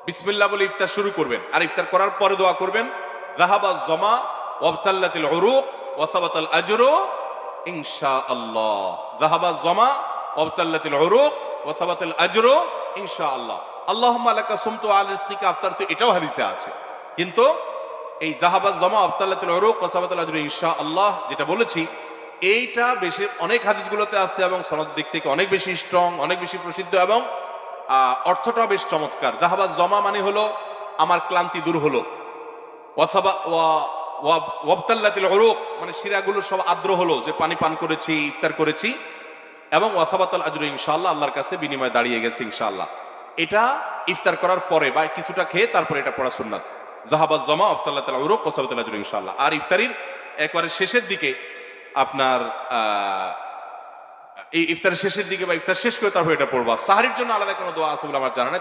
বিসমিল্লাহ বলে ইফতার শুরু করবেন, আর ইফতার করার পরে দোয়া করবেন যাহাবাজ জমা ওয়াবতাল্লাতিল উরুক ওয়া সাবাতাল আজরু ইনশাআল্লাহ। যাহাবাজ জমা ওয়াবতাল্লাতিল উরুক ওয়া সাবাতাল আজরু ইনশাআল্লাহ। আল্লাহুম্মা লাকা সুমতু আলা রিজকিকা আফতারতু, এটাও হাদিসে আছে। কিন্তু এই যাহাবাজ জমা ওয়াবতাল্লাতিল উরুক ওয়া সাবাতাল আজরু ইনশাআল্লাহ যেটা বলেছি, এইটা বেশি অনেক হাদিসগুলোতে আছে এবং সনদ দিক থেকে অনেক বেশি স্ট্রং, অনেক বেশি প্রসিদ্ধ এবং অর্থটাও বেশ চমৎকার। যাহাবাজ জমা মানে হলো আমার ক্লান্তি দূর হলো, ওয়াবতাল্লাতিল উরুক মানে শিরাগুলো সব আর্দ্র হলো, যে পানি পান করেছি, ইফতার করেছি, এবং ওয়াসাবাতাল আজরু ইনশাআল্লাহ, আল্লাহর কাছে বিনিময় দাঁড়িয়ে গেছে ইনশাআল্লাহ। এটা ইফতার করার পরে বা কিছুটা খেয়ে তারপরে এটা পড়া সুন্নাত। যাহাবাজ জমা ওয়াবতাল্লাতিল উরুক ওয়াসাবাতাল আজরু ইনশাআল্লাহ। আর ইফতারির একবারে শেষের দিকে আপনার এই ইফতারের শেষের দিকে বা ইফতার শেষ করে তারপর এটা পড়বা। সাহরির জন্য আলাদা কোনো দোয়া আছে বলে আমার জানা নেই।